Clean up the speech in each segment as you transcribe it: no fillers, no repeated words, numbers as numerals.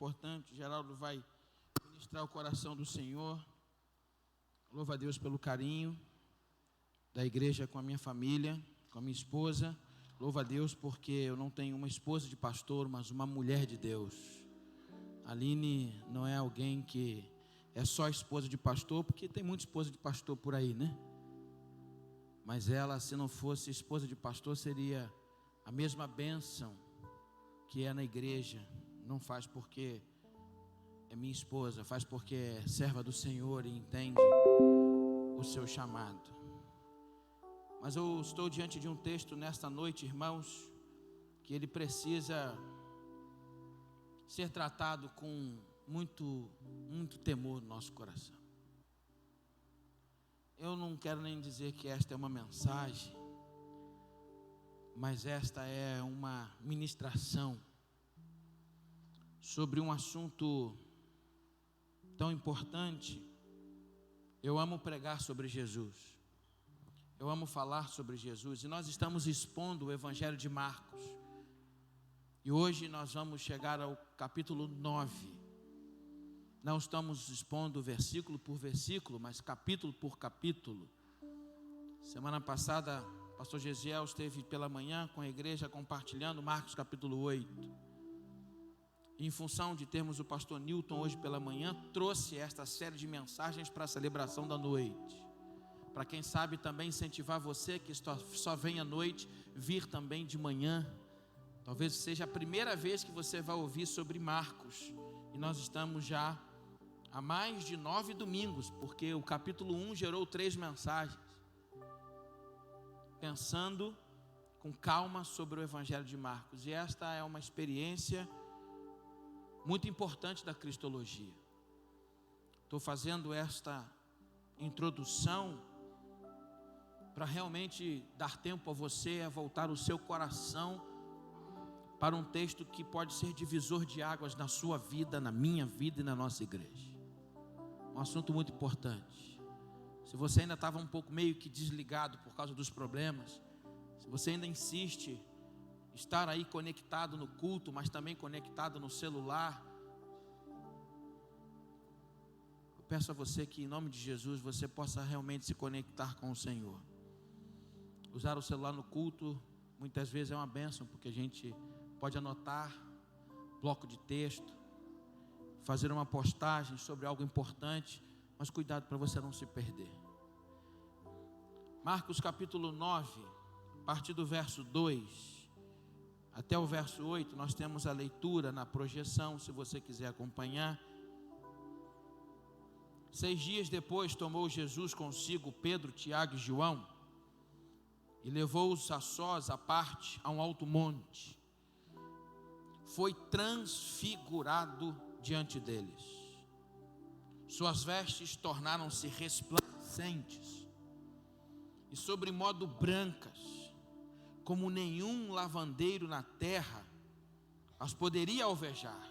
importante. Geraldo vai ministrar o coração do Senhor. Louvo a Deus pelo carinho da igreja com a minha família, com a minha esposa. Louvo a Deus porque eu não tenho uma esposa de pastor, mas uma mulher de Deus. A Aline não é alguém que é só esposa de pastor, porque tem muita esposa de pastor por aí, né? Mas ela, se não fosse esposa de pastor, seria a mesma bênção que é na igreja. Não faz porque é minha esposa, faz porque é serva do Senhor e entende o seu chamado. Mas eu estou diante de um texto nesta noite, irmãos, que ele precisa ser tratado com muito temor no nosso coração. Eu não quero nem dizer que esta é uma mensagem, mas esta é uma ministração sobre um assunto tão importante. Eu amo pregar sobre Jesus, eu amo falar sobre Jesus, e nós estamos expondo o Evangelho de Marcos, e hoje nós vamos chegar ao capítulo 9. Não estamos expondo versículo por versículo, mas capítulo por capítulo. Semana passada, o pastor Gesiel esteve pela manhã com a igreja compartilhando Marcos capítulo 8. E em função de termos o pastor Newton hoje pela manhã, trouxe esta série de mensagens para a celebração da noite. Para quem sabe também incentivar você que só vem à noite, vir também de manhã. Talvez seja a primeira vez que você vai ouvir sobre Marcos. E nós estamos já há mais de 9 domingos, porque o capítulo 1 gerou 3 mensagens. Pensando com calma sobre o Evangelho de Marcos. E esta é uma experiência muito importante da cristologia. Estou fazendo esta introdução para realmente dar tempo a você a voltar o seu coração para um texto que pode ser divisor de águas na sua vida, na minha vida e na nossa igreja. Um assunto muito importante. Se você ainda estava um pouco meio que desligado por causa dos problemas, se você ainda insiste em estar aí conectado no culto, mas também conectado no celular, eu peço a você que em nome de Jesus você possa realmente se conectar com o Senhor. Usar o celular no culto muitas vezes é uma bênção, porque a gente pode anotar bloco de texto, fazer uma postagem sobre algo importante, mas cuidado para você não se perder. Marcos capítulo 9, a partir do verso 2 até o verso 8, nós temos a leitura na projeção, se você quiser acompanhar. 6 dias depois tomou Jesus consigo Pedro, Tiago e João e levou-os a sós à parte a um alto monte. Foi transfigurado diante deles. Suas vestes tornaram-se resplandecentes e sobremodo brancas, como nenhum lavandeiro na terra as poderia alvejar.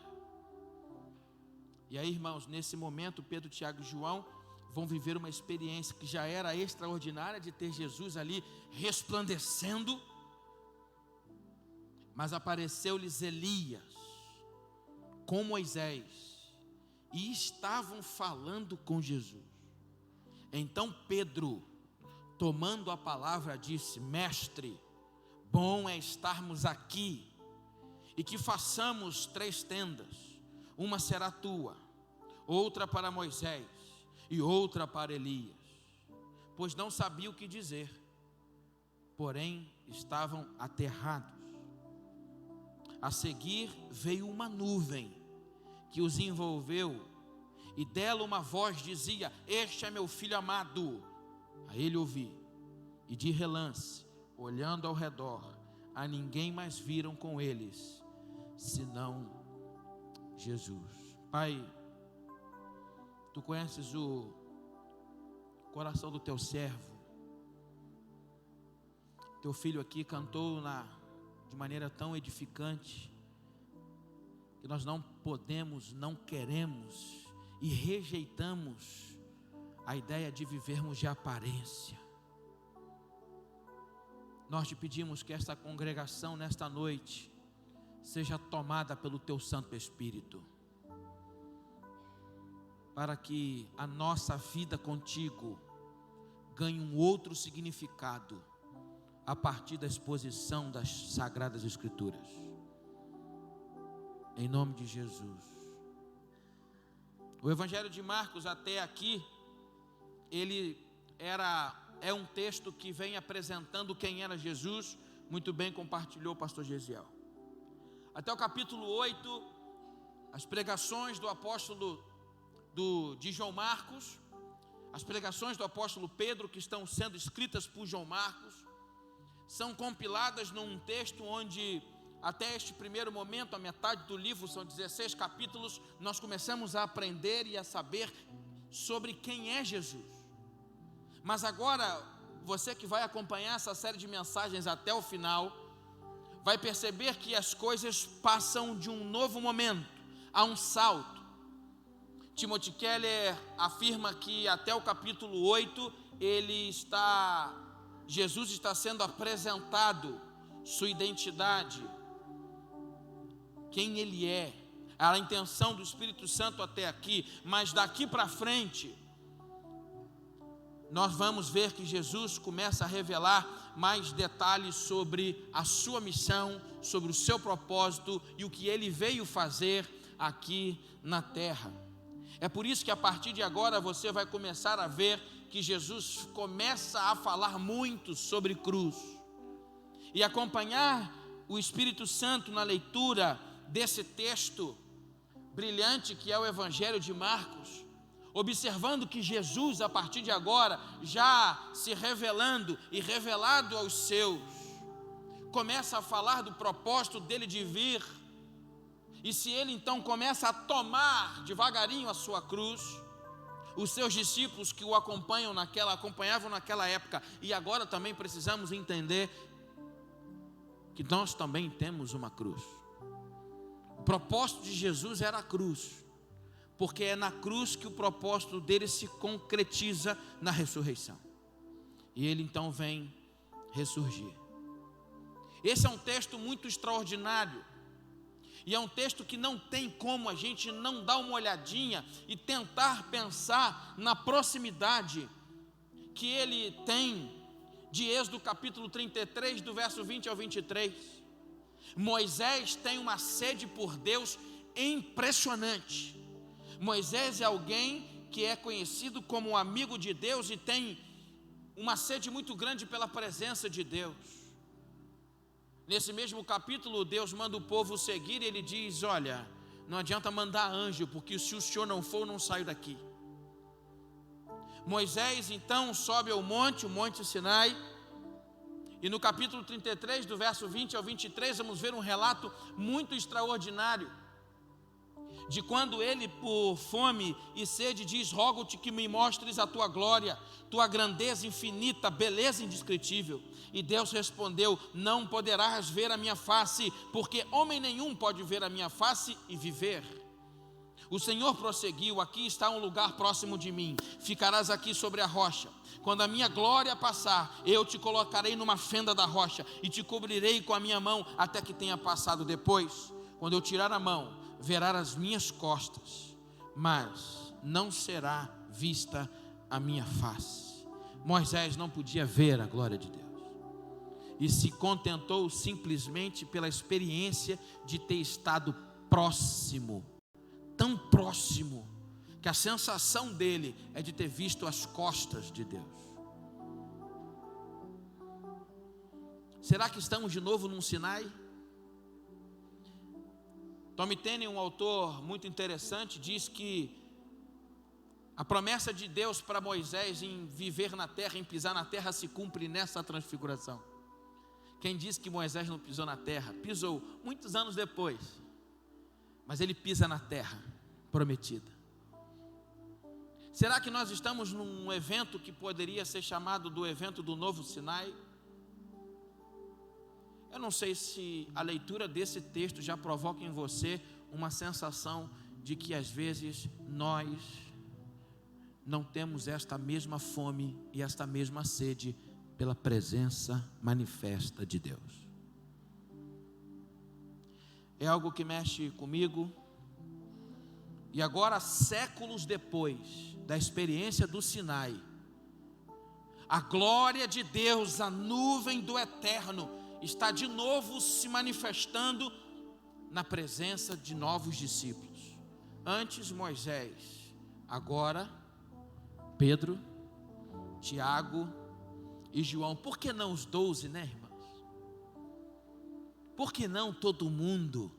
E aí, irmãos, nesse momento, Pedro, Tiago e João vão viver uma experiência que já era extraordinária de ter Jesus ali resplandecendo, mas apareceu-lhes Elias com Moisés e estavam falando com Jesus. Então Pedro, tomando a palavra, disse: Mestre, bom é estarmos aqui e que façamos 3 tendas, uma será tua, outra para Moisés e outra para Elias. Pois não sabia o que dizer, porém estavam aterrados. A seguir veio uma nuvem que os envolveu, e dela uma voz dizia: Este é meu filho amado, a ele ouvi. E de relance, olhando ao redor, a ninguém mais viram com eles, senão Jesus. Pai, Tu conheces o coração do Teu servo. Teu filho aqui cantou de maneira tão edificante, que nós não podemos, não queremos e rejeitamos a ideia de vivermos de aparência. Nós te pedimos que esta congregação nesta noite seja tomada pelo Teu Santo Espírito. para que a nossa vida contigo ganhe um outro significado a partir da exposição das Sagradas Escrituras. Em nome de Jesus. O Evangelho de Marcos até aqui, é um texto que vem apresentando quem era Jesus. Muito bem compartilhou o pastor Gesiel. Até o capítulo 8, as pregações do apóstolo de João Marcos, as pregações do apóstolo Pedro, que estão sendo escritas por João Marcos, são compiladas num texto onde, até este primeiro momento, a metade do livro, são 16 capítulos, nós começamos a aprender e a saber sobre quem é Jesus. Mas agora, você que vai acompanhar essa série de mensagens até o final, vai perceber que as coisas passam de um novo momento a um salto. Timothy Keller afirma que até o capítulo 8, Jesus está sendo apresentado, sua identidade, quem ele é, a intenção do Espírito Santo até aqui, mas daqui para frente, nós vamos ver que Jesus começa a revelar mais detalhes sobre a sua missão, sobre o seu propósito e o que ele veio fazer aqui na terra. É por isso que a partir de agora você vai começar a ver que Jesus começa a falar muito sobre cruz. E acompanhar o Espírito Santo na leitura desse texto brilhante que é o Evangelho de Marcos, observando que Jesus, a partir de agora, já se revelando e revelado aos seus, começa a falar do propósito dele de vir. E se ele então começa a tomar devagarinho a sua cruz, os seus discípulos que o acompanhavam naquela época, e agora também precisamos entender que nós também temos uma cruz. O propósito de Jesus era a cruz, porque é na cruz que o propósito dele se concretiza na ressurreição. E ele então vem ressurgir. Esse é um texto muito extraordinário. E é um texto que não tem como a gente não dar uma olhadinha e tentar pensar na proximidade que ele tem de Êxodo capítulo 33, do verso 20 ao 23. Moisés tem uma sede por Deus impressionante. Moisés é alguém que é conhecido como um amigo de Deus e tem uma sede muito grande pela presença de Deus. Nesse mesmo capítulo, Deus manda o povo seguir e ele diz: olha, não adianta mandar anjo, porque se o senhor não for, eu não saio daqui. Moisés então sobe ao monte, o Monte Sinai, e no capítulo 33, do verso 20 ao 23, vamos ver um relato muito extraordinário, de quando ele, por fome e sede, diz: rogo-te que me mostres a tua glória, tua grandeza infinita, beleza indescritível. E Deus respondeu: não poderás ver a minha face, porque homem nenhum pode ver a minha face e viver. O Senhor prosseguiu: aqui está um lugar próximo de mim, ficarás aqui sobre a rocha. Quando a minha glória passar, eu te colocarei numa fenda da rocha e te cobrirei com a minha mão até que tenha passado. Depois, quando eu tirar a mão, verás as minhas costas, mas não será vista a minha face. Moisés não podia ver a glória de Deus e se contentou simplesmente pela experiência de ter estado próximo, tão próximo, que a sensação dele é de ter visto as costas de Deus. Será que estamos de novo num Sinai? Tommy Tenney, um autor muito interessante, diz que a promessa de Deus para Moisés em viver na terra, em pisar na terra, se cumpre nessa transfiguração. Quem disse que Moisés não pisou na terra? Pisou muitos anos depois, mas ele pisa na terra prometida. Será que nós estamos num evento que poderia ser chamado do evento do novo Sinai? Eu não sei se a leitura desse texto já provoca em você uma sensação de que às vezes nós não temos esta mesma fome e esta mesma sede pela presença manifesta de Deus. É algo que mexe comigo, E agora, séculos depois da experiência do Sinai, a glória de Deus, a nuvem do eterno, está de novo se manifestando na presença de novos discípulos. Antes Moisés, agora Pedro, Tiago e João. Por que não os 12, né, irmãos? Por que não todo mundo?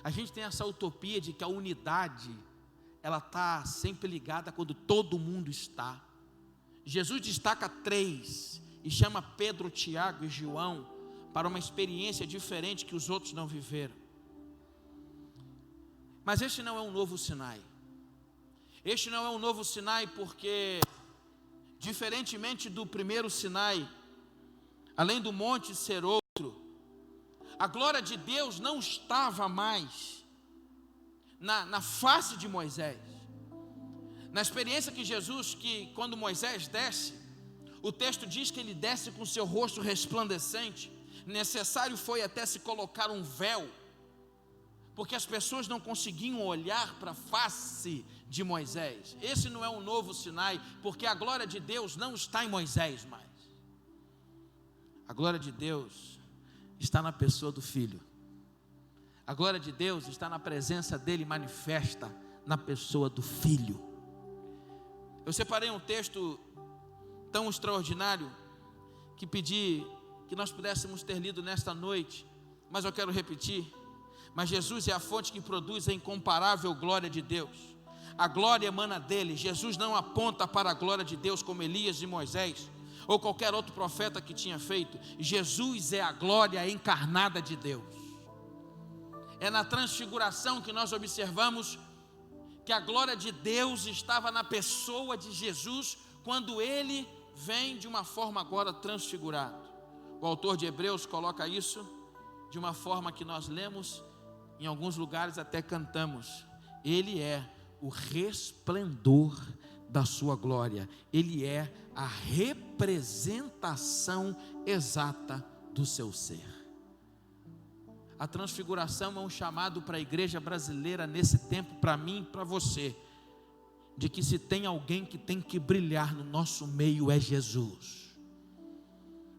A gente tem essa utopia de que a unidade, ela está sempre ligada quando todo mundo está. Jesus destaca 3 e chama Pedro, Tiago e João para uma experiência diferente que os outros não viveram. Mas este não é um novo Sinai. Este não é um novo Sinai porque, diferentemente do primeiro Sinai, além do monte ser outro, a glória de Deus não estava mais na face de Moisés. Na experiência que Jesus, que quando Moisés desce, o texto diz que ele desce com seu rosto resplandecente. Necessário foi até se colocar um véu, porque as pessoas não conseguiam olhar para a face de Moisés. Esse não é um novo Sinai, porque a glória de Deus não está em Moisés mais. A glória de Deus está na pessoa do Filho. A glória de Deus está na presença dele manifesta na pessoa do Filho. Eu separei um texto tão extraordinário que pedi que nós pudéssemos ter lido nesta noite, mas eu quero repetir. Mas Jesus é a fonte que produz a incomparável glória de Deus. A glória emana dele. Jesus não aponta para a glória de Deus como Elias e Moisés ou qualquer outro profeta que tinha feito. Jesus é a glória encarnada de Deus. É na transfiguração que nós observamos que a glória de Deus estava na pessoa de Jesus quando ele vem de uma forma agora transfigurado. O autor de Hebreus coloca isso de uma forma que nós lemos, em alguns lugares até cantamos. Ele é o resplendor da sua glória. Ele é a representação exata do seu ser. A transfiguração é um chamado para a igreja brasileira nesse tempo, para mim e para você, de que se tem alguém que tem que brilhar no nosso meio é Jesus.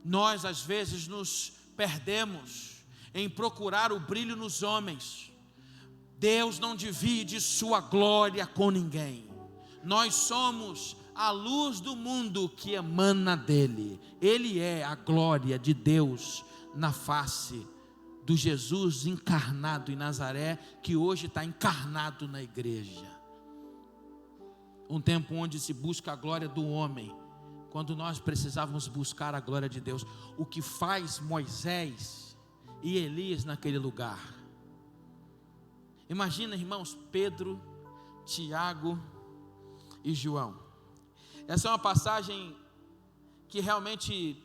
Nós às vezes nos perdemos em procurar o brilho nos homens. Deus não divide sua glória com ninguém. Nós somos a luz do mundo que emana dele. Ele é a glória de Deus na face do Jesus encarnado em Nazaré, que hoje está encarnado na igreja. Um tempo onde se busca a glória do homem, quando nós precisávamos buscar a glória de Deus. O que faz Moisés e Elias naquele lugar? Imagina, irmãos, Pedro, Tiago e João. Essa é uma passagem que realmente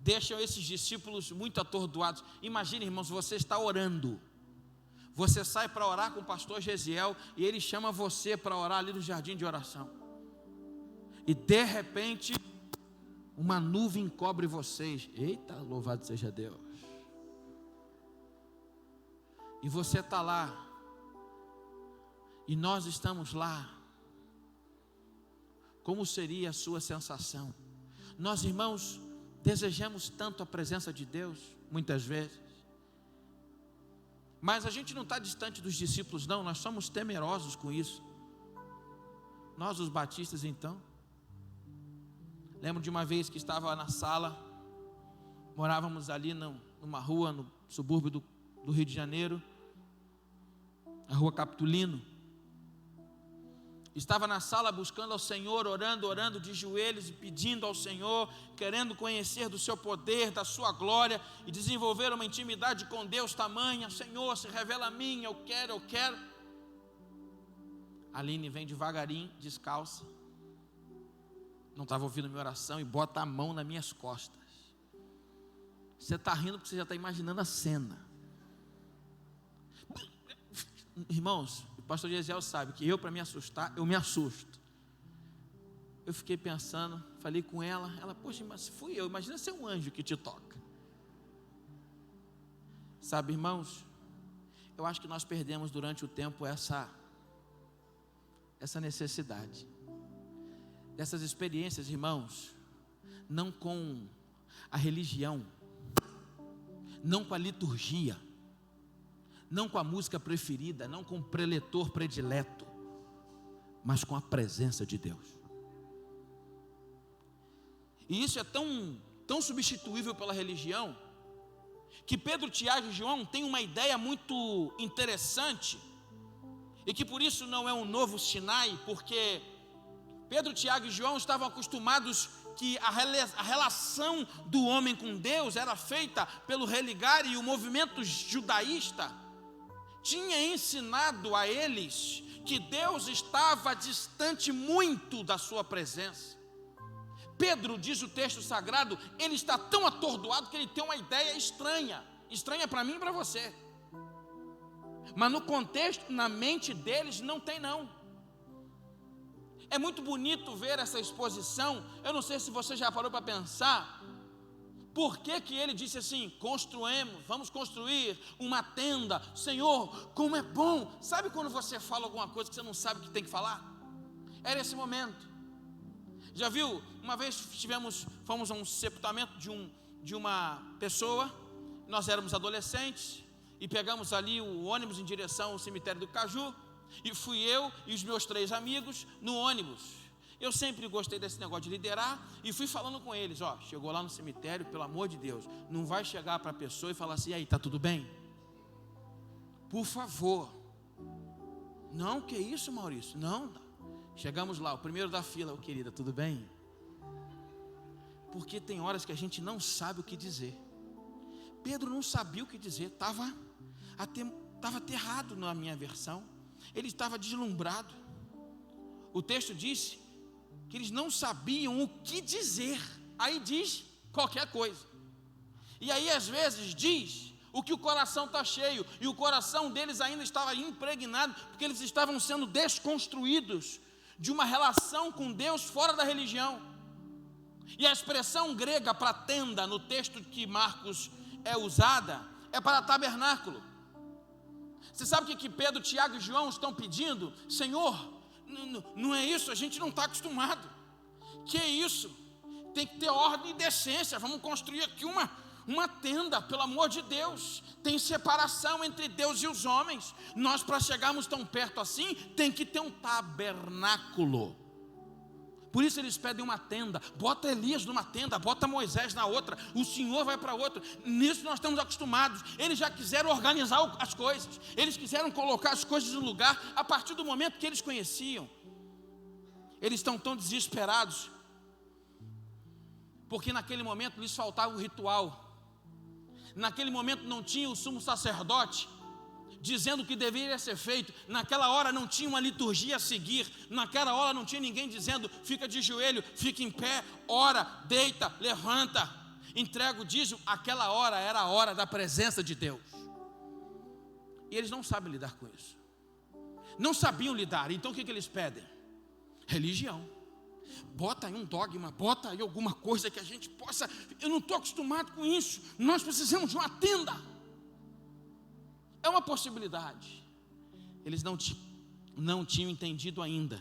deixa esses discípulos muito atordoados. Imagina, irmãos, você está orando. Você sai para orar com o pastor Gesiel e ele chama você para orar ali no jardim de oração. E de repente, uma nuvem cobre vocês. Eita, louvado seja Deus. E você está lá. E nós estamos lá. Como seria a sua sensação? Nós, irmãos, desejamos tanto a presença de Deus, muitas vezes. Mas a gente não está distante dos discípulos, não. Nós somos temerosos com isso. Nós, os batistas, então. Lembro de uma vez que estava na sala. Morávamos ali numa rua, no subúrbio do Rio de Janeiro. A rua Capitulino. Estava na sala buscando ao Senhor, orando de joelhos e pedindo ao Senhor, querendo conhecer do seu poder, da sua glória e desenvolver uma intimidade com Deus tamanha. Senhor, se revela a mim, eu quero. A Aline vem devagarinho, descalça, não estava ouvindo minha oração e bota a mão nas minhas costas. Você está rindo porque você já está imaginando a cena. Irmãos, o pastor Gesiel sabe que para me assustar, eu me assusto. Eu fiquei pensando, falei com ela, poxa, mas fui eu, imagina ser um anjo que te toca. Sabe, irmãos, eu acho que nós perdemos durante o tempo essa essa necessidade, dessas experiências, irmãos, não com a religião, não com a liturgia, não com a música preferida, não com o preletor predileto, mas com a presença de Deus. E isso é tão substituível pela religião, que Pedro, Tiago e João têm uma ideia muito interessante, e que por isso não é um novo Sinai, porque Pedro, Tiago e João estavam acostumados que a relação do homem com Deus era feita pelo religar, e o movimento judaísta tinha ensinado a eles que Deus estava distante muito da sua presença. Pedro, diz o texto sagrado, ele está tão atordoado que ele tem uma ideia estranha para mim e para você, mas no contexto, na mente deles, não tem não. É muito bonito ver essa exposição. Eu não sei se você já parou para pensar, por que ele disse assim: vamos construir uma tenda. Senhor, como é bom. Sabe quando você fala alguma coisa que você não sabe o que tem que falar? Era esse momento. Já viu? Uma vez fomos a um sepultamento de uma pessoa. Nós éramos adolescentes e pegamos ali o ônibus em direção ao cemitério do Caju. E fui eu e os meus 3 amigos no ônibus. Eu sempre gostei desse negócio de liderar, e fui falando com eles: chegou lá no cemitério, pelo amor de Deus, não vai chegar para a pessoa e falar assim: e aí, está tudo bem? Por favor. Não, que isso, Maurício? Não. Chegamos lá, o primeiro da fila: querida, tudo bem? Porque tem horas que a gente não sabe o que dizer. Pedro não sabia o que dizer, estava aterrado na minha versão. Ele estava deslumbrado. O texto disse que eles não sabiam o que dizer. Aí diz qualquer coisa. E aí às vezes diz o que o coração está cheio, e o coração deles ainda estava impregnado, porque eles estavam sendo desconstruídos de uma relação com Deus fora da religião. E a expressão grega para tenda, no texto que Marcos é usada, é para tabernáculo. Você sabe o que Pedro, Tiago e João estão pedindo? Senhor, não é isso, a gente não está acostumado. Que é isso? Tem que ter ordem e decência. Vamos construir aqui uma tenda, pelo amor de Deus. Tem separação entre Deus e os homens. Nós, para chegarmos tão perto assim, tem que ter um tabernáculo. Por isso eles pedem uma tenda. Bota Elias numa tenda, bota Moisés na outra, o Senhor vai para outra. Nisso nós estamos acostumados. Eles já quiseram organizar as coisas, eles quiseram colocar as coisas no lugar a partir do momento que eles conheciam. Eles estão tão desesperados porque naquele momento lhes faltava o ritual. Naquele momento não tinha o sumo sacerdote dizendo o que deveria ser feito. Naquela hora não tinha uma liturgia a seguir. Naquela hora não tinha ninguém dizendo: fica de joelho, fica em pé, ora, deita, levanta, entrega o dízimo. Aquela hora era a hora da presença de Deus. E eles não sabem lidar com isso. Não sabiam lidar. Então o que eles pedem? Religião. Bota aí um dogma, bota aí alguma coisa que a gente possa. Eu não estou acostumado com isso. Nós precisamos de uma tenda. É uma possibilidade. Eles não tinham entendido ainda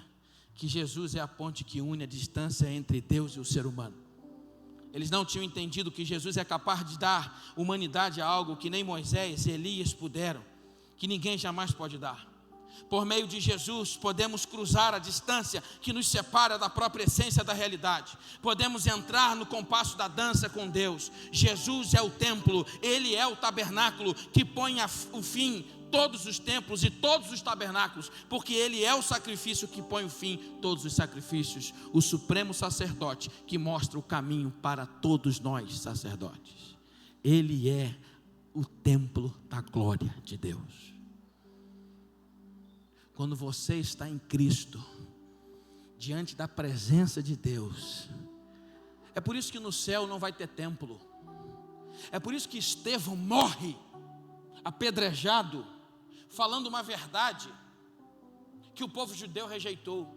que Jesus é a ponte que une a distância entre Deus e o ser humano. Eles não tinham entendido que Jesus é capaz de dar humanidade a algo que nem Moisés e Elias puderam, que ninguém jamais pode dar. Por meio de Jesus podemos cruzar a distância que nos separa da própria essência da realidade. Podemos entrar no compasso da dança com Deus. Jesus é o templo, Ele é o tabernáculo que põe o fim todos os templos e todos os tabernáculos, porque Ele é o sacrifício que põe o fim todos os sacrifícios. O supremo sacerdote que mostra o caminho para todos nós sacerdotes. Ele é o templo da glória de Deus. Quando você está em Cristo, diante da presença de Deus, é por isso que no céu não vai ter templo. É por isso que Estevão morre apedrejado, falando uma verdade que o povo judeu rejeitou.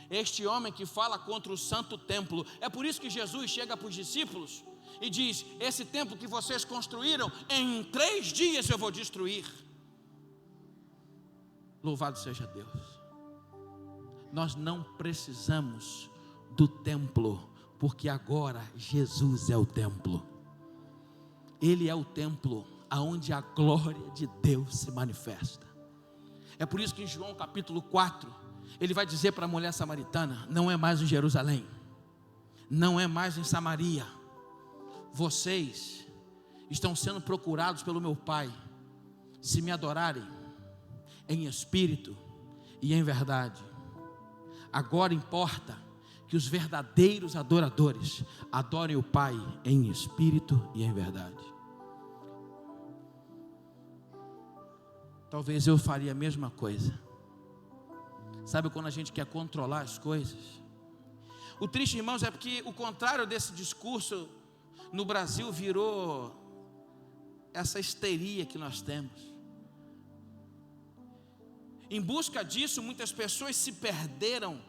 Este homem que fala contra o santo templo. É por isso que Jesus chega para os discípulos e diz: esse templo que vocês construíram, em 3 dias eu vou destruir. Louvado seja Deus. Nós não precisamos do templo, porque agora Jesus é o templo. Ele é o templo aonde a glória de Deus se manifesta. É por isso que em João capítulo 4, ele vai dizer para a mulher samaritana: não é mais em Jerusalém, não é mais em Samaria, vocês estão sendo procurados pelo meu Pai, se me adorarem em espírito e em verdade. Agora importa que os verdadeiros adoradores adorem o Pai em espírito e em verdade. Talvez eu faria a mesma coisa. Sabe quando a gente quer controlar as coisas? O triste, irmãos, é porque o contrário desse discurso no Brasil virou essa histeria que nós temos. Em busca disso, muitas pessoas se perderam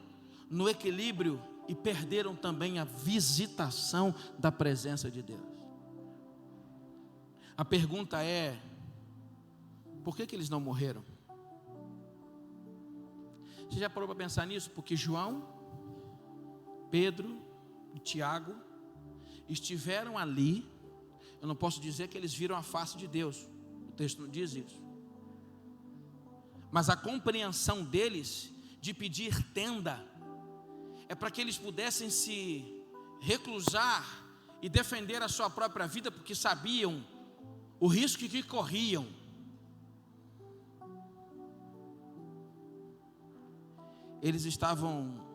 no equilíbrio e perderam também a visitação da presença de Deus. A pergunta é: por que eles não morreram? Você já parou para pensar nisso? Porque João, Pedro e Tiago estiveram ali. Eu não posso dizer que eles viram a face de Deus, o texto não diz isso, mas a compreensão deles de pedir tenda é para que eles pudessem se reclusar e defender a sua própria vida, porque sabiam o risco que corriam. Eles estavam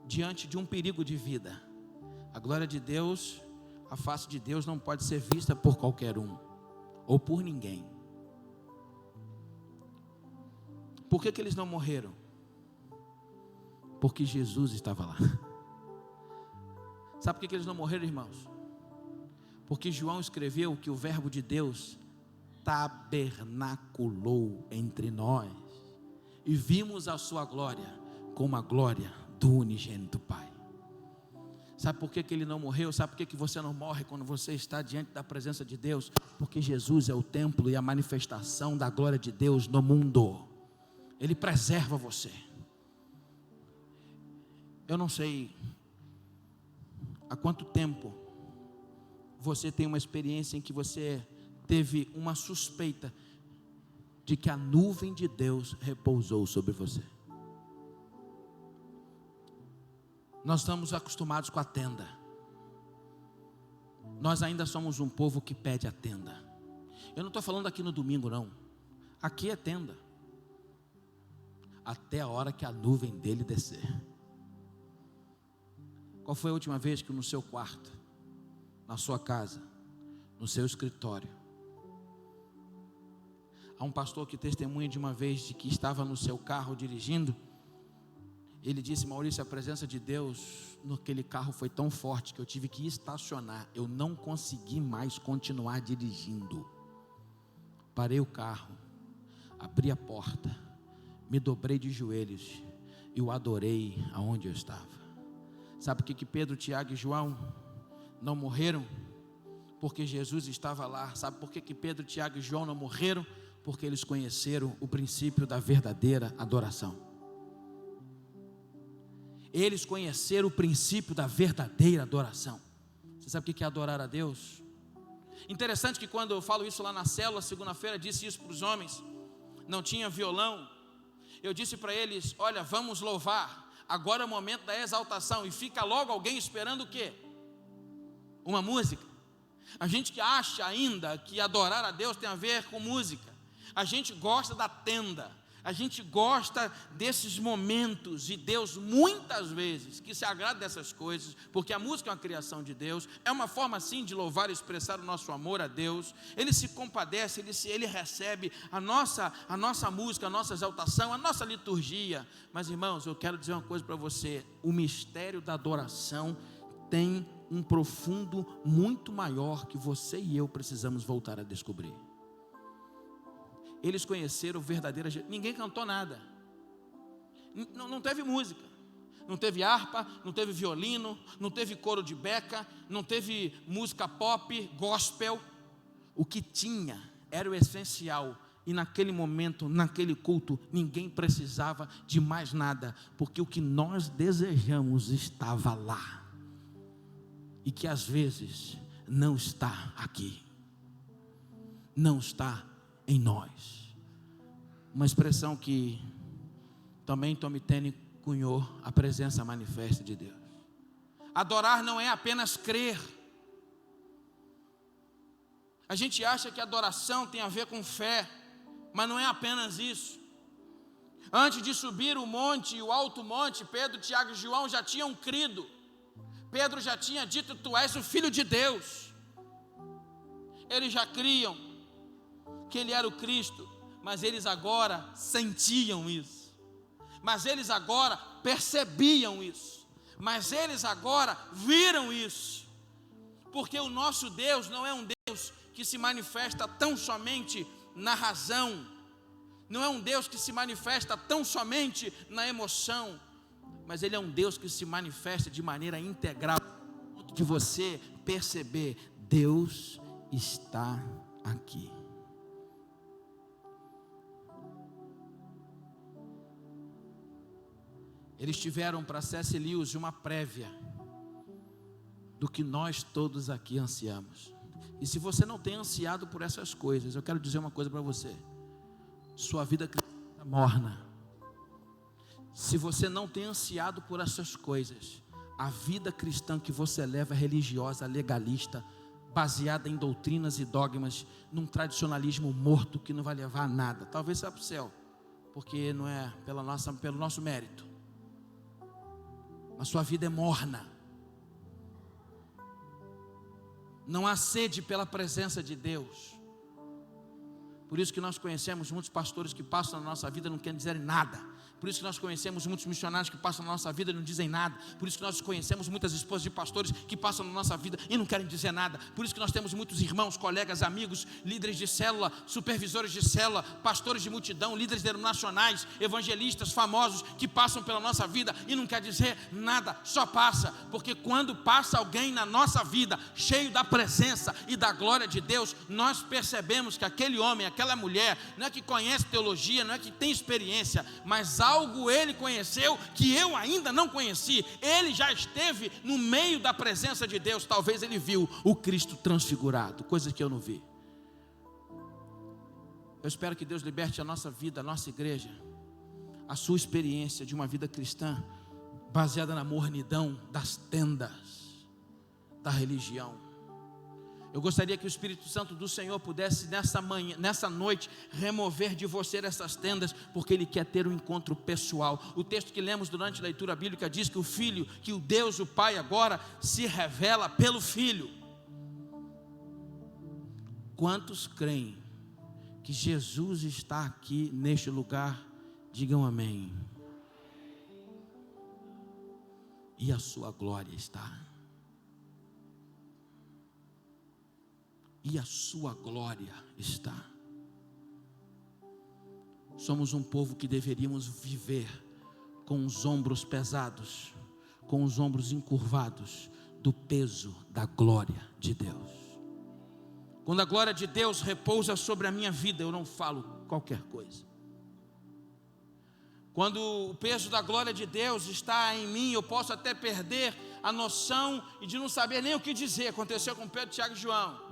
diante de um perigo de vida. A glória de Deus, a face de Deus não pode ser vista por qualquer um, ou por ninguém. Por que eles não morreram? Porque Jesus estava lá. Sabe por que eles não morreram, irmãos? Porque João escreveu que o verbo de Deus tabernaculou entre nós, e vimos a sua glória como a glória do unigênito Pai. Sabe por que ele não morreu? Sabe por que você não morre quando você está diante da presença de Deus? Porque Jesus é o templo e a manifestação da glória de Deus no mundo. Ele preserva você. Eu não sei há quanto tempo você tem uma experiência em que você teve uma suspeita de que a nuvem de Deus repousou sobre você. Nós estamos acostumados com a tenda. Nós ainda somos um povo que pede a tenda. Eu não estou falando aqui no domingo, não. Aqui é tenda, até a hora que a nuvem dele descer. Qual foi a última vez que no seu quarto, na sua casa, no seu escritório, há um pastor que testemunha de uma vez de que estava no seu carro dirigindo? Ele disse: Maurício, a presença de Deus naquele carro foi tão forte que eu tive que estacionar. Eu não consegui mais continuar dirigindo. Parei o carro, abri a porta, me dobrei de joelhos e o adorei aonde eu estava. Sabe por que Pedro, Tiago e João não morreram? Porque Jesus estava lá. Sabe por que Pedro, Tiago e João não morreram? Porque eles conheceram o princípio da verdadeira adoração. Eles conheceram o princípio da verdadeira adoração. Você sabe o que é adorar a Deus? Interessante que quando eu falo isso lá na célula, segunda-feira, disse isso para os homens. Não tinha violão. Eu disse para eles: olha, vamos louvar. Agora é o momento da exaltação. E fica logo alguém esperando o quê? Uma música. A gente que acha ainda que adorar a Deus tem a ver com música. A gente gosta da tenda. A gente gosta desses momentos. E Deus muitas vezes que se agrada dessas coisas, porque a música é uma criação de Deus. É uma forma sim de louvar e expressar o nosso amor a Deus. Ele se compadece, ele recebe a nossa música, a nossa exaltação, a nossa liturgia. Mas irmãos, eu quero dizer uma coisa para você: o mistério da adoração tem um profundo muito maior que você e eu precisamos voltar a descobrir. Eles conheceram o verdadeiro. Ninguém cantou nada. Não teve música. Não teve harpa, não teve violino, não teve coro de beca, não teve música pop, gospel. O que tinha era o essencial: E naquele momento, naquele culto, ninguém precisava de mais nada, porque o que nós desejamos estava lá, e que às vezes não está aqui, não está em nós. Uma expressão que também Tommy Tenney cunhou: a presença manifesta de Deus. Adorar não é apenas crer. A gente acha que adoração tem a ver com fé, mas não é apenas isso. Antes de subir o monte, o alto monte, Pedro, Tiago e João já tinham crido. Pedro já tinha dito: tu és o Filho de Deus. Eles já criam que ele era o Cristo, mas eles agora sentiam isso, mas eles agora percebiam isso, mas eles agora viram isso, porque o nosso Deus não é um Deus que se manifesta tão somente na razão, não é um Deus que se manifesta tão somente na emoção, mas Ele é um Deus que se manifesta de maneira integral, de você perceber: Deus está aqui. Eles tiveram para C.S. Lewis uma prévia do que nós todos aqui ansiamos. E se você não tem ansiado por essas coisas, eu quero dizer uma coisa para você: sua vida cristã é morna. Se você não tem ansiado por essas coisas, a vida cristã que você leva é religiosa, legalista, baseada em doutrinas e dogmas, num tradicionalismo morto que não vai levar a nada. Talvez vá para o céu, porque não é pelo nosso mérito. A sua vida é morna. Não há sede pela presença de Deus. Por isso que nós conhecemos muitos pastores que passam na nossa vida e não querem dizer nada. Por isso que nós conhecemos muitos missionários que passam na nossa vida e não dizem nada. Por isso que nós conhecemos muitas esposas de pastores que passam na nossa vida e não querem dizer nada. Por isso que nós temos muitos irmãos, colegas, amigos, líderes de célula, supervisores de célula, pastores de multidão, líderes denominacionais, evangelistas famosos que passam pela nossa vida e não quer dizer nada, só passa. Porque quando passa alguém na nossa vida cheio da presença e da glória de Deus, nós percebemos que aquele homem, aquela mulher, não é que conhece teologia, não é que tem experiência, mas algo ele conheceu que eu ainda não conheci. Ele já esteve no meio da presença de Deus. Talvez ele viu o Cristo transfigurado, coisa que eu não vi. Eu espero que Deus liberte a nossa vida, a nossa igreja, a sua experiência de uma vida cristã baseada na mornidão das tendas da religião. Eu gostaria que o Espírito Santo do Senhor pudesse nessa noite remover de você essas tendas, porque Ele quer ter um encontro pessoal. O texto que lemos durante a leitura bíblica diz que o Filho, que o Deus, o Pai agora se revela pelo Filho. Quantos creem que Jesus está aqui neste lugar? Digam amém. E a sua glória está. E a sua glória está. Somos um povo que deveríamos viver com os ombros pesados, com os ombros encurvados do peso da glória de Deus. Quando a glória de Deus repousa sobre a minha vida, eu não falo qualquer coisa. Quando o peso da glória de Deus está em mim, eu posso até perder a noção e de não saber nem o que dizer. Aconteceu com Pedro, Tiago e João.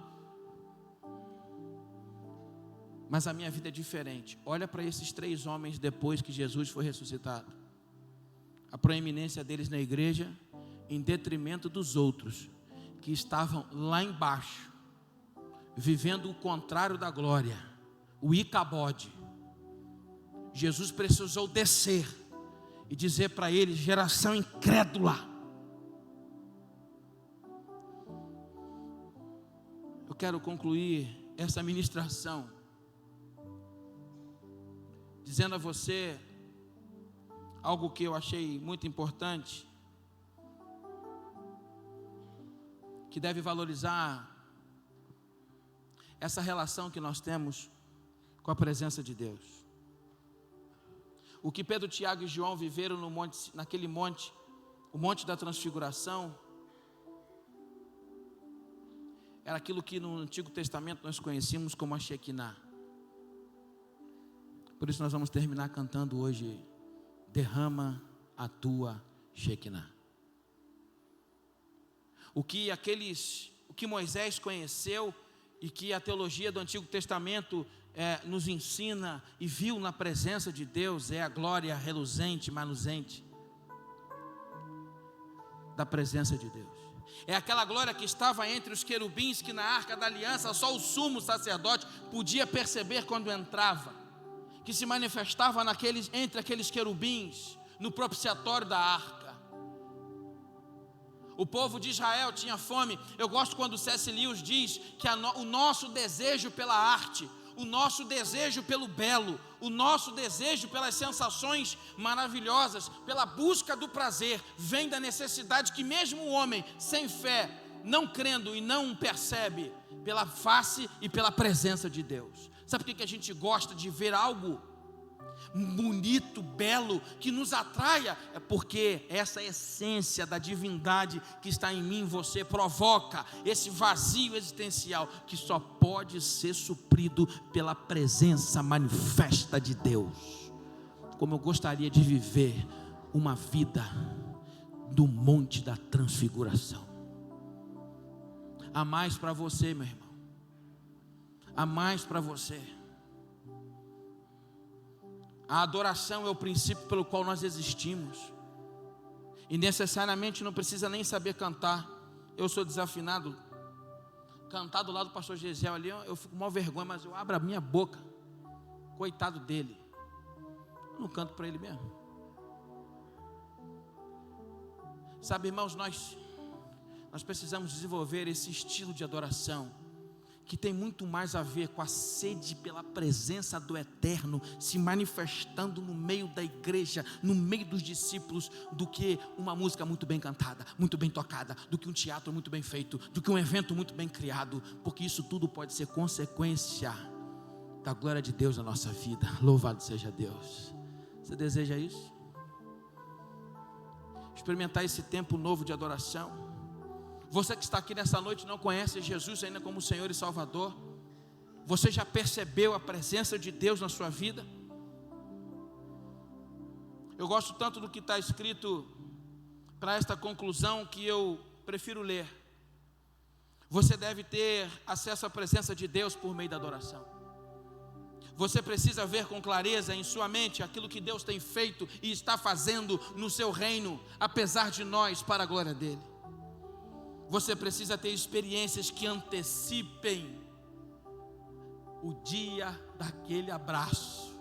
Mas a minha vida é diferente. Olha para esses 3 homens depois que Jesus foi ressuscitado. A proeminência deles na igreja, em detrimento dos outros, que estavam lá embaixo, vivendo o contrário da glória, o Icabode. Jesus precisou descer e dizer para eles: geração incrédula. Eu quero concluir essa ministração dizendo a você algo que eu achei muito importante, que deve valorizar essa relação que nós temos com a presença de Deus. O que Pedro, Tiago e João viveram no monte, naquele monte, o monte da transfiguração, era aquilo que no Antigo Testamento nós conhecíamos como a Shekinah. Por isso nós vamos terminar cantando hoje: derrama a tua Shekinah. O que Moisés conheceu e que a teologia do Antigo Testamento nos ensina e viu na presença de Deus é a glória reluzente, manuzente da presença de Deus. É aquela glória que estava entre os querubins, que na Arca da Aliança só o sumo sacerdote podia perceber quando entrava, que se manifestava entre aqueles querubins no propiciatório da arca. O povo de Israel tinha fome. Eu gosto quando C.S. Lewis diz que o nosso desejo pela arte, o nosso desejo pelo belo, o nosso desejo pelas sensações maravilhosas, pela busca do prazer, vem da necessidade que mesmo o homem sem fé, não crendo e não percebe, pela face e pela presença de Deus. Sabe por que a gente gosta de ver algo bonito, belo, que nos atraia? É porque essa essência da divindade que está em mim, em você, provoca esse vazio existencial que só pode ser suprido pela presença manifesta de Deus. Como eu gostaria de viver uma vida do Monte da Transfiguração. Há mais para você, meu irmão. Há mais para você. A adoração é o princípio pelo qual nós existimos. E necessariamente não precisa nem saber cantar. Eu sou desafinado. Cantar do lado do pastor Gesiel ali, eu fico com maior vergonha, mas eu abro a minha boca. Coitado dele. Eu não canto para ele mesmo. Sabe, irmãos, nós precisamos desenvolver esse estilo de adoração, que tem muito mais a ver com a sede pela presença do Eterno se manifestando no meio da igreja, no meio dos discípulos, do que uma música muito bem cantada, muito bem tocada, do que um teatro muito bem feito, do que um evento muito bem criado, porque isso tudo pode ser consequência da glória de Deus na nossa vida. Louvado seja Deus. Você deseja isso? Experimentar esse tempo novo de adoração? Você que está aqui nessa noite e não conhece Jesus ainda como Senhor e Salvador, você já percebeu a presença de Deus na sua vida? Eu gosto tanto do que está escrito para esta conclusão que eu prefiro ler. Você deve ter acesso à presença de Deus por meio da adoração. Você precisa ver com clareza em sua mente aquilo que Deus tem feito e está fazendo no seu reino, apesar de nós, para a glória dele. Você precisa ter experiências que antecipem o dia daquele abraço.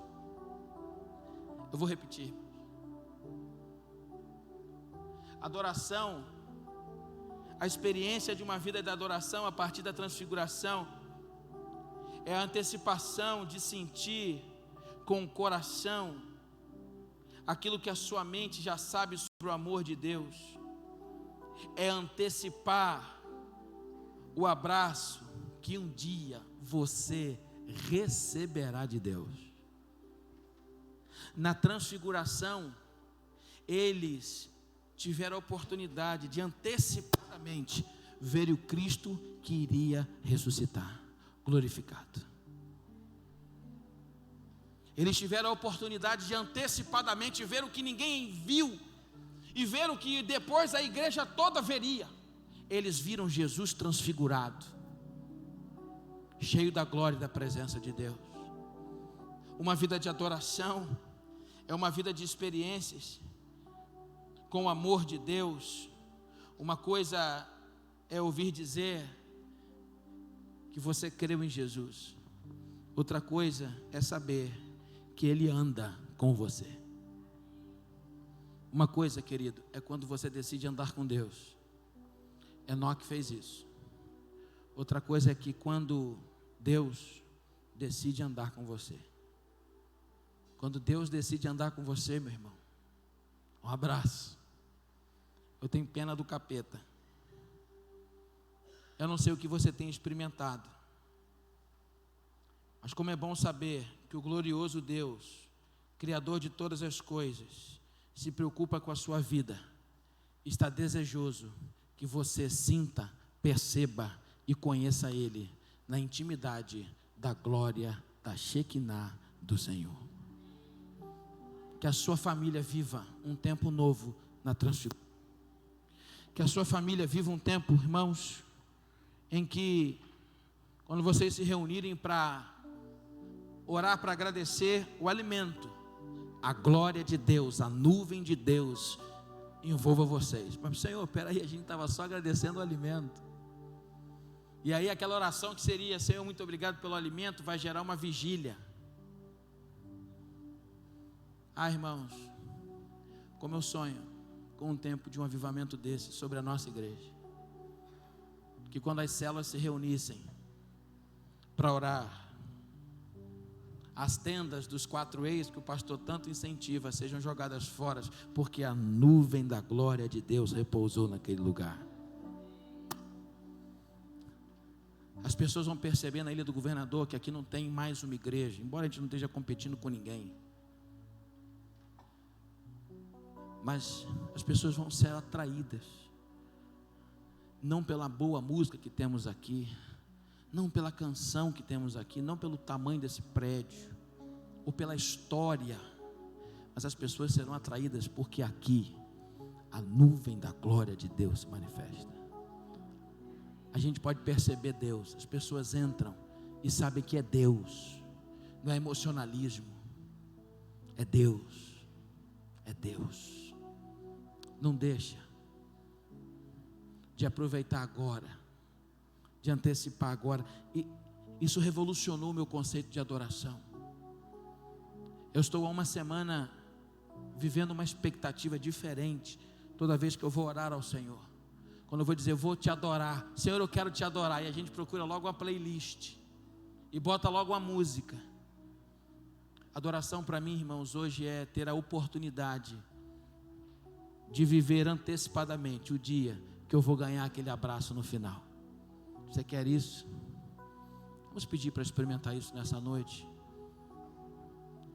Eu vou repetir. Adoração, a experiência de uma vida de adoração a partir da transfiguração, é a antecipação de sentir com o coração aquilo que a sua mente já sabe sobre o amor de Deus. É antecipar o abraço que um dia você receberá de Deus. Na transfiguração, eles tiveram a oportunidade de antecipadamente ver o Cristo que iria ressuscitar, glorificado. Eles tiveram a oportunidade de antecipadamente ver o que ninguém viu e ver o que depois a igreja toda veria. Eles viram Jesus transfigurado, cheio da glória e da presença de Deus. Uma vida de adoração é uma vida de experiências com o amor de Deus. Uma coisa é ouvir dizer que você creu em Jesus, outra coisa é saber que Ele anda com você. Uma coisa, querido, é quando você decide andar com Deus. Enoque fez isso. Outra coisa é que quando Deus decide andar com você. Quando Deus decide andar com você, meu irmão, um abraço. Eu tenho pena do capeta. Eu não sei o que você tem experimentado, mas como é bom saber que o glorioso Deus, Criador de todas as coisas, se preocupa com a sua vida, está desejoso que você sinta, perceba e conheça Ele na intimidade da glória da Shekinah do Senhor. que a sua família viva um tempo novo na transfiguração. Que a sua família viva um tempo, irmãos, em que, quando vocês se reunirem para orar, para agradecer o alimento, a glória de Deus, a nuvem de Deus envolva vocês. Mas, Senhor, peraí, a gente estava só agradecendo o alimento. E aí aquela oração que seria: Senhor, muito obrigado pelo alimento, vai gerar uma vigília. Irmãos, como eu sonho com um tempo de um avivamento desse sobre a nossa igreja. Que quando as células se reunissem para orar, as tendas dos 4 eixos que o pastor tanto incentiva sejam jogadas fora, porque a nuvem da glória de Deus repousou naquele lugar. As pessoas vão perceber na Ilha do Governador que aqui não tem mais uma igreja, embora a gente não esteja competindo com ninguém. Mas as pessoas vão ser atraídas, não pela boa música que temos aqui, não pela canção que temos aqui, não pelo tamanho desse prédio, ou pela história, mas as pessoas serão atraídas porque aqui a nuvem da glória de Deus se manifesta. A gente pode perceber Deus, as pessoas entram e sabem que é Deus, não é emocionalismo, é Deus, é Deus. Não deixa de aproveitar agora, de antecipar agora. E isso revolucionou o meu conceito de adoração. Eu estou há uma semana vivendo uma expectativa diferente toda vez que eu vou orar ao Senhor. Quando eu vou dizer, eu vou te adorar, Senhor, eu quero te adorar, e a gente procura logo uma playlist e bota logo uma música. Adoração para mim, irmãos, hoje é ter a oportunidade de viver antecipadamente o dia que eu vou ganhar aquele abraço no final. Você quer isso? Vamos pedir para experimentar isso nessa noite.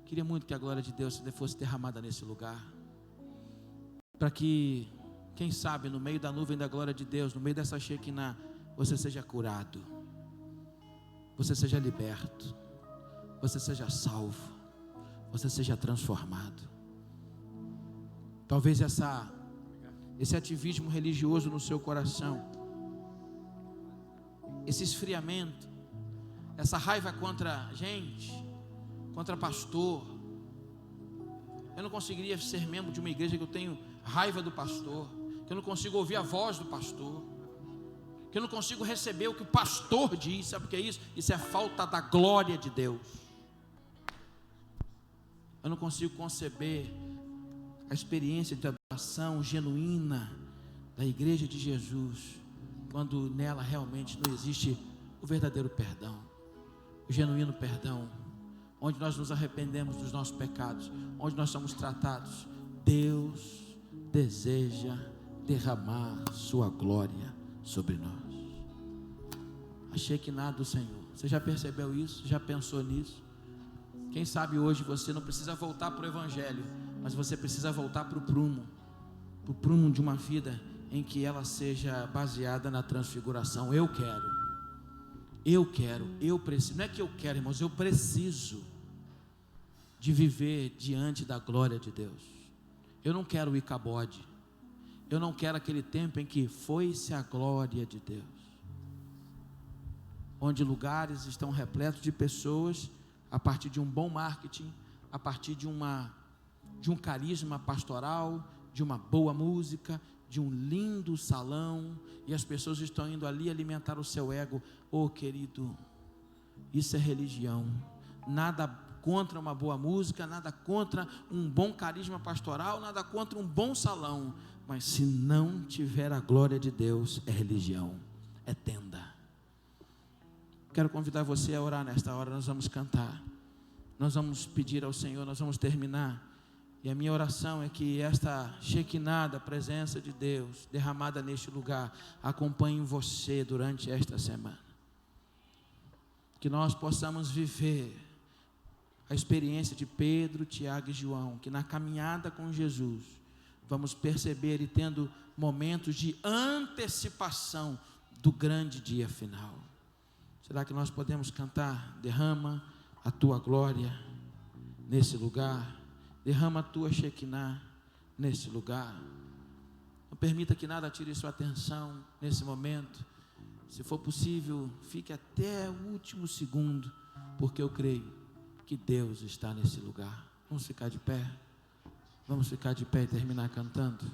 Queria muito que a glória de Deus fosse derramada nesse lugar, para que, quem sabe, no meio da nuvem da glória de Deus, no meio dessa Shekinah, você seja curado, você seja liberto, você seja salvo, você seja transformado. Talvez esse ativismo religioso no seu coração, esse esfriamento, essa raiva contra a gente, contra pastor. Eu não conseguiria ser membro de uma igreja que eu tenho raiva do pastor, que eu não consigo ouvir a voz do pastor, que eu não consigo receber o que o pastor diz. Sabe o que é isso? Isso é falta da glória de Deus. Eu não consigo conceber a experiência de adoração genuína da igreja de Jesus, quando nela realmente não existe o verdadeiro perdão, o genuíno perdão, onde nós nos arrependemos dos nossos pecados, onde nós somos tratados. Deus deseja derramar sua glória sobre nós. Achei que nada do Senhor. Você já percebeu isso? Já pensou nisso? Quem sabe hoje você não precisa voltar para o Evangelho, mas você precisa voltar para o prumo de uma vida em que ela seja baseada na transfiguração. Eu preciso, não é que eu quero, irmãos, eu preciso de viver diante da glória de Deus. Eu não quero o Icabode, eu não quero aquele tempo em que foi-se a glória de Deus, onde lugares estão repletos de pessoas, a partir de um bom marketing, a partir de um carisma pastoral, de uma boa música, de um lindo salão, e as pessoas estão indo ali alimentar o seu ego. Oh, querido, isso é religião. Nada contra uma boa música, nada contra um bom carisma pastoral, nada contra um bom salão, mas se não tiver a glória de Deus, é religião, é tenda. Quero convidar você a orar nesta hora. Nós vamos cantar, nós vamos pedir ao Senhor, nós vamos terminar. E a minha oração é que esta Shekinah da presença de Deus derramada neste lugar acompanhe você durante esta semana. Que nós possamos viver a experiência de Pedro, Tiago e João, que na caminhada com Jesus vamos perceber e tendo momentos de antecipação do grande dia final. Será que nós podemos cantar? Derrama a tua glória nesse lugar. Derrama a tua Shekinah nesse lugar. Não permita que nada tire sua atenção nesse momento. Se for possível, fique até o último segundo, porque eu creio que Deus está nesse lugar. Vamos ficar de pé? Vamos ficar de pé e terminar cantando?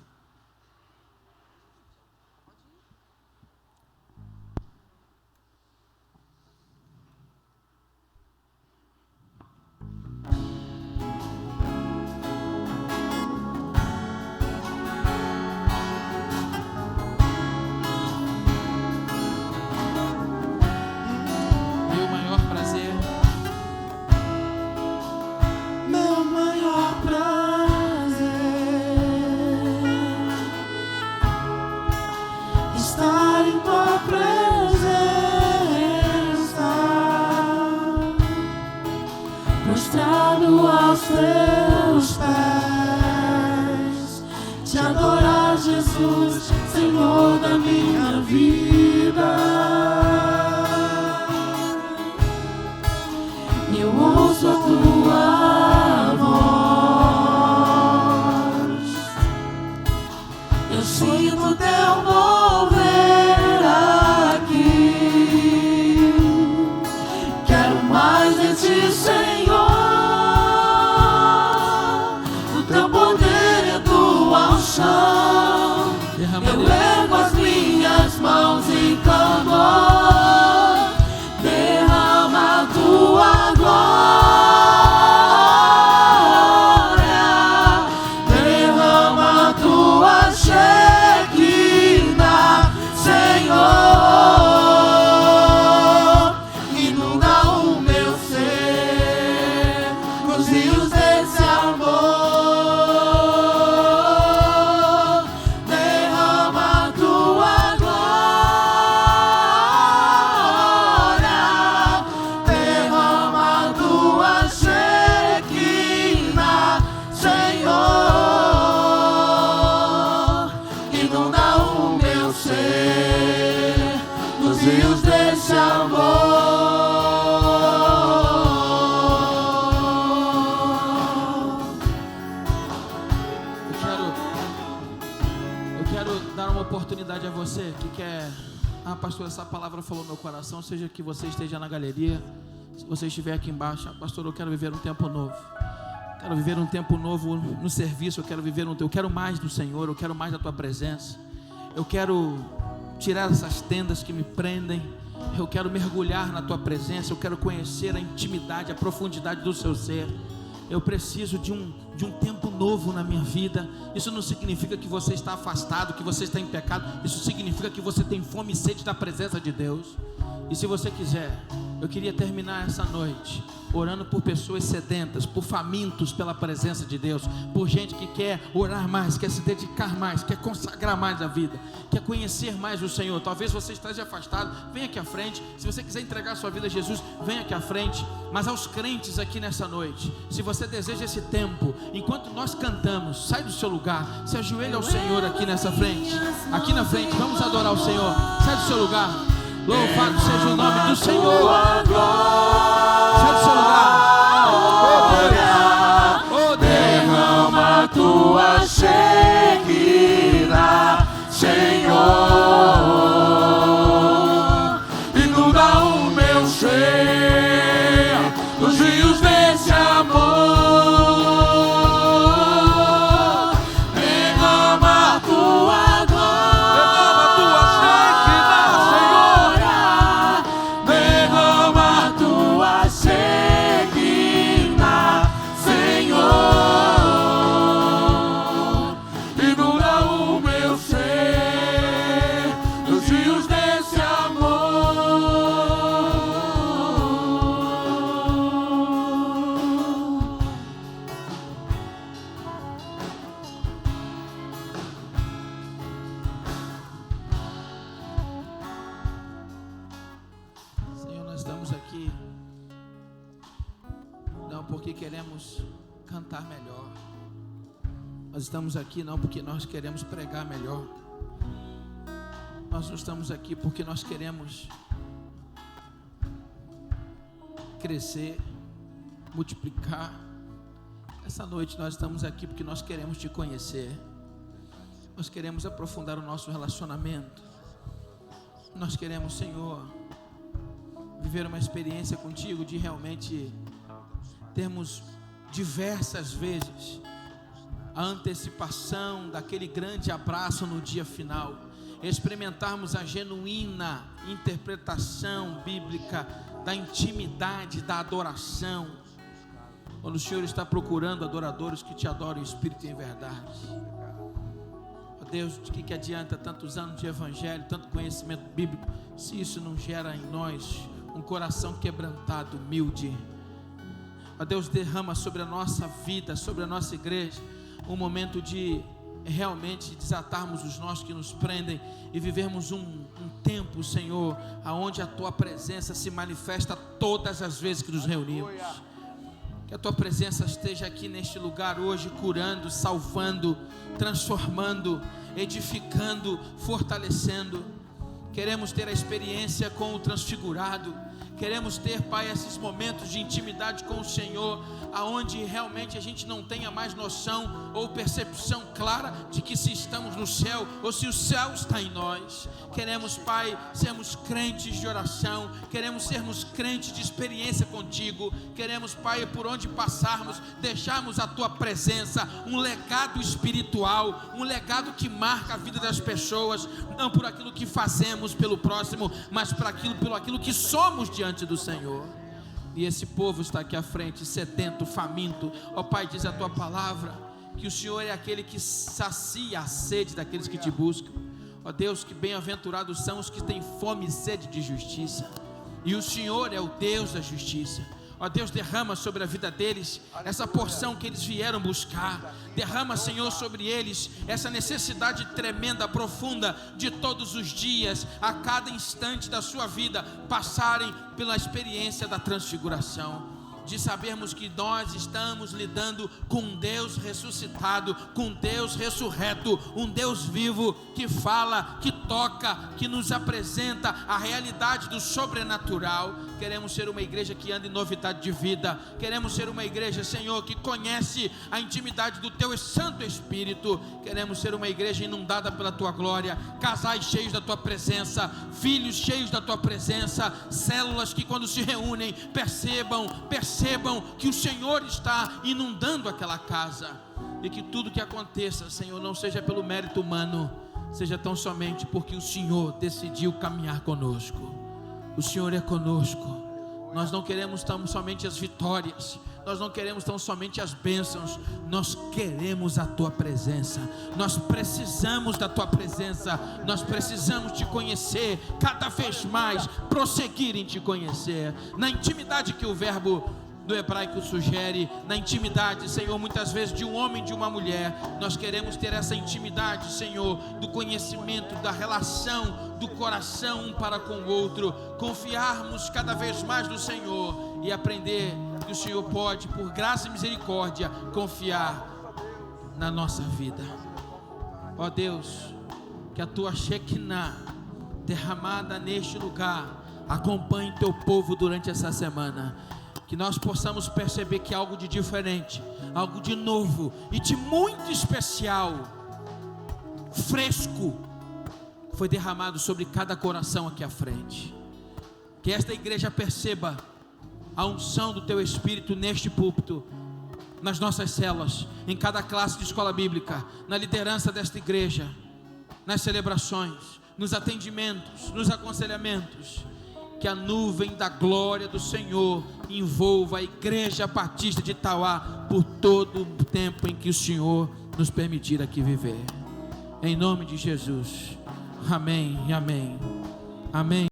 Teus pés, te adorar, Jesus, Senhor da minha vida. Eu ouço a tua voz, eu sinto teu mover aqui. Quero mais de ti, Senhor. Eu ergo as minhas mãos em clamor. Derrama a tua glória, derrama a tua Shekinah, Senhor. Inunda o meu ser nos rios desse amor. Oportunidade a você que quer, pastor, essa palavra falou no meu coração, seja que você esteja na galeria, se você estiver aqui embaixo, pastor, eu quero viver um tempo novo, quero viver um tempo novo no serviço, eu quero mais do Senhor, eu quero mais da tua presença, eu quero tirar essas tendas que me prendem, eu quero mergulhar na tua presença, eu quero conhecer a intimidade, a profundidade do seu ser. Eu preciso de um tempo novo na minha vida. Isso não significa que você está afastado, que você está em pecado. Isso significa que você tem fome e sede da presença de Deus. E se você quiser, eu queria terminar essa noite orando por pessoas sedentas, por famintos pela presença de Deus, por gente que quer orar mais, quer se dedicar mais, quer consagrar mais a vida, quer conhecer mais o Senhor. Talvez você esteja afastado, venha aqui à frente. Se você quiser entregar sua vida a Jesus, venha aqui à frente. Mas aos crentes aqui nessa noite, se você deseja esse tempo, enquanto nós cantamos, sai do seu lugar, se ajoelha ao Senhor aqui nessa frente, aqui na frente, vamos adorar o Senhor. Sai do seu lugar. Louvado seja o nome do Senhor. Sai do seu lugar. Oh, derrama a tua Shekinah, Senhor. Inunda o meu ser nos rios desse amor. Derrama a tua Nós estamos aqui não porque nós queremos pregar melhor. Nós não estamos aqui porque nós queremos crescer, multiplicar. Essa noite nós estamos aqui porque nós queremos te conhecer. Nós queremos aprofundar o nosso relacionamento. Nós queremos, Senhor, viver uma experiência contigo de realmente termos diversas vezes a antecipação daquele grande abraço no dia final, experimentarmos a genuína interpretação bíblica da intimidade, da adoração, quando o Senhor está procurando adoradores que te adoram em espírito e em verdade. Ó Deus, de que adianta tantos anos de evangelho, tanto conhecimento bíblico, se isso não gera em nós um coração quebrantado, humilde? Ó Deus, derrama sobre a nossa vida, sobre a nossa igreja, um momento de realmente desatarmos os nós que nos prendem e vivermos um tempo, Senhor, aonde a Tua presença se manifesta todas as vezes que nos reunimos. Que a Tua presença esteja aqui neste lugar hoje, curando, salvando, transformando, edificando, fortalecendo. Queremos ter a experiência com o transfigurado. Queremos ter, Pai, esses momentos de intimidade com o Senhor, aonde realmente a gente não tenha mais noção ou percepção clara de que se estamos no céu ou se o céu está em nós. Queremos, Pai, sermos crentes de oração. Queremos sermos crentes de experiência contigo. Queremos, Pai, por onde passarmos, deixarmos a Tua presença, um legado espiritual, um legado que marca a vida das pessoas, não por aquilo que fazemos pelo próximo, mas pelo aquilo que somos diante do Senhor. E esse povo está aqui à frente, sedento, faminto. Ó Pai, diz a Tua palavra que o Senhor é aquele que sacia a sede daqueles que te buscam. Ó Deus, que bem-aventurados são os que têm fome e sede de justiça, e o Senhor é o Deus da justiça. Ó Deus, derrama sobre a vida deles essa porção que eles vieram buscar. Derrama, Senhor, sobre eles essa necessidade tremenda, profunda, de todos os dias, a cada instante da sua vida, passarem pela experiência da transfiguração, de sabermos que nós estamos lidando com um Deus ressuscitado, com um Deus ressurreto, um Deus vivo, que fala, que toca, que nos apresenta a realidade do sobrenatural. Queremos ser uma igreja que anda em novidade de vida. Queremos ser uma igreja, Senhor, que conhece a intimidade do Teu Santo Espírito. Queremos ser uma igreja inundada pela Tua glória, casais cheios da Tua presença, filhos cheios da Tua presença, células que quando se reúnem percebam que o Senhor está inundando aquela casa, e que tudo que aconteça, Senhor, não seja pelo mérito humano, seja tão somente porque o Senhor decidiu caminhar conosco. O Senhor é conosco. Nós não queremos tão somente as vitórias, nós não queremos tão somente as bênçãos, nós queremos a Tua presença. Nós precisamos da Tua presença. Nós precisamos Te conhecer cada vez mais, prosseguir em Te conhecer, na intimidade que o verbo do hebraico sugere, na intimidade, Senhor, muitas vezes de um homem e de uma mulher. Nós queremos ter essa intimidade, Senhor, do conhecimento, da relação do coração um para com o outro, confiarmos cada vez mais no Senhor e aprender que o Senhor pode, por graça e misericórdia, confiar na nossa vida. Ó Deus, que a Tua Shekinah derramada neste lugar acompanhe Teu povo durante essa semana. Que nós possamos perceber que algo de diferente, algo de novo e de muito especial, fresco, foi derramado sobre cada coração aqui à frente. Que esta igreja perceba a unção do Teu Espírito neste púlpito, nas nossas células, em cada classe de escola bíblica, na liderança desta igreja, nas celebrações, nos atendimentos, nos aconselhamentos. Que a nuvem da glória do Senhor envolva a Igreja Batista de Itauá por todo o tempo em que o Senhor nos permitir aqui viver. Em nome de Jesus. Amém e amém. Amém.